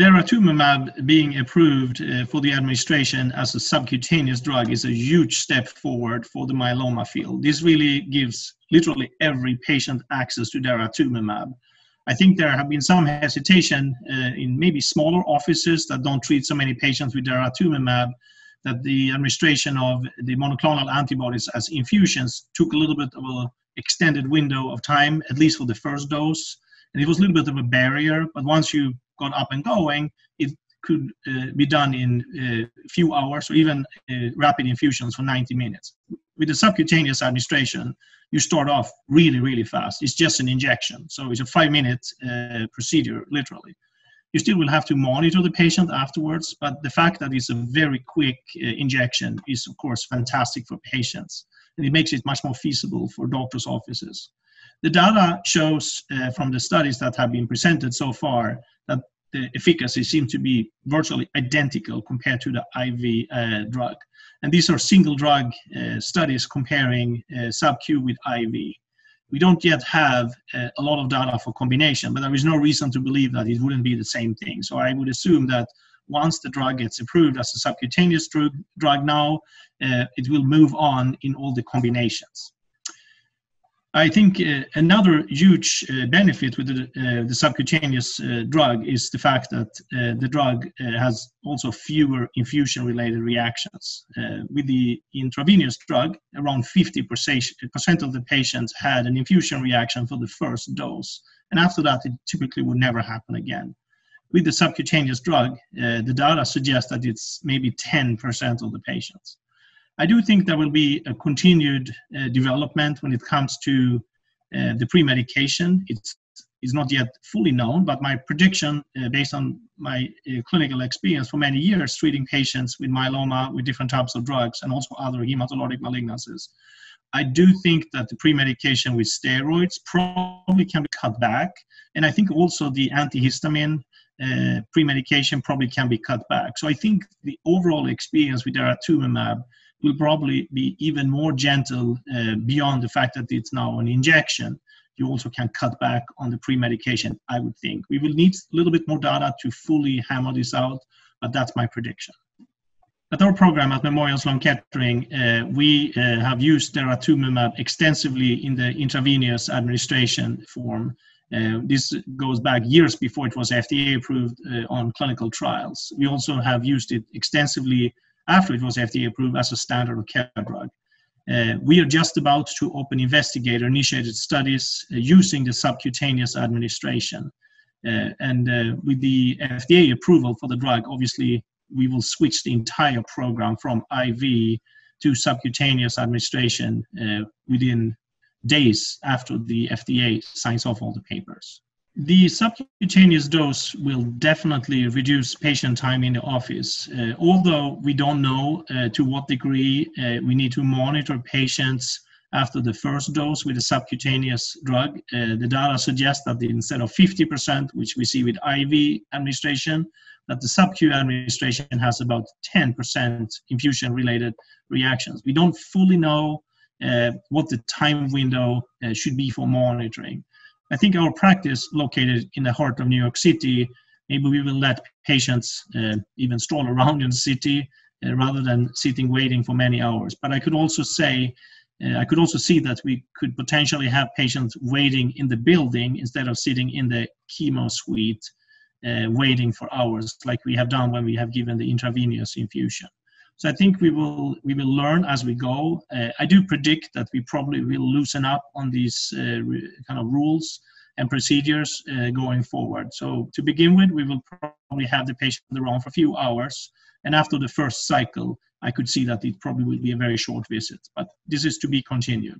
Daratumumab being approved for the administration as a subcutaneous drug is a huge step forward for the myeloma field. This really gives literally every patient access to daratumumab. I think there have been some hesitation in maybe smaller offices that don't treat so many patients with daratumumab, that the administration of the monoclonal antibodies as infusions took a little bit of an extended window of time, at least for the first dose. And it was a little bit of a barrier, but once you got up and going, it could be done in a few hours or even rapid infusions for 90 minutes. With the subcutaneous administration, you start off really, really fast. It's just an injection. So it's a 5-minute procedure, literally. You still will have to monitor the patient afterwards, but the fact that it's a very quick injection is, of course, fantastic for patients. And it makes it much more feasible for doctors' offices. The data shows from the studies that have been presented so far that the efficacy seems to be virtually identical compared to the IV drug. And these are single drug studies comparing sub-Q with IV. We don't yet have a lot of data for combination, but there is no reason to believe that it wouldn't be the same thing. So I would assume that once the drug gets approved as a subcutaneous drug now, it will move on in all the combinations. I think another huge benefit with the subcutaneous drug is the fact that the drug has also fewer infusion-related reactions. With the intravenous drug, around 50% of the patients had an infusion reaction for the first dose, and after that, it typically would never happen again. With the subcutaneous drug, the data suggests that it's maybe 10% of the patients. I do think there will be a continued development when it comes to the pre-medication. It's not yet fully known, but my prediction, based on my clinical experience for many years treating patients with myeloma with different types of drugs and also other hematologic malignancies, I do think that the pre-medication with steroids probably can be cut back. And I think also the antihistamine pre-medication probably can be cut back. So I think the overall experience with daratumumab will probably be even more gentle beyond the fact that it's now an injection. You also can cut back on the pre-medication, I would think. We will need a little bit more data to fully hammer this out, but that's my prediction. At our program at Memorial Sloan Kettering, we have used daratumumab extensively in the intravenous administration form. This goes back years before it was FDA approved on clinical trials. We also have used it extensively after it was FDA approved as a standard of care drug. We are just about to open investigator-initiated studies using the subcutaneous administration. With the FDA approval for the drug, obviously, we will switch the entire program from IV to subcutaneous administration within days after the FDA signs off all the papers. The subcutaneous dose will definitely reduce patient time in the office. Although we don't know to what degree we need to monitor patients after the first dose with a subcutaneous drug, the data suggests that instead of 50%, which we see with IV administration, that the sub-Q administration has about 10% infusion-related reactions. We don't fully know what the time window should be for monitoring. I think our practice located in the heart of New York City, maybe we will let patients even stroll around in the city rather than sitting waiting for many hours. But I could also say, I could also see that we could potentially have patients waiting in the building instead of sitting in the chemo suite waiting for hours like we have done when we have given the intravenous infusion. So I think we will learn as we go. I do predict that we probably will loosen up on these kind of rules and procedures going forward. So to begin with, we will probably have the patient around for a few hours. And after the first cycle, I could see that it probably will be a very short visit. But this is to be continued.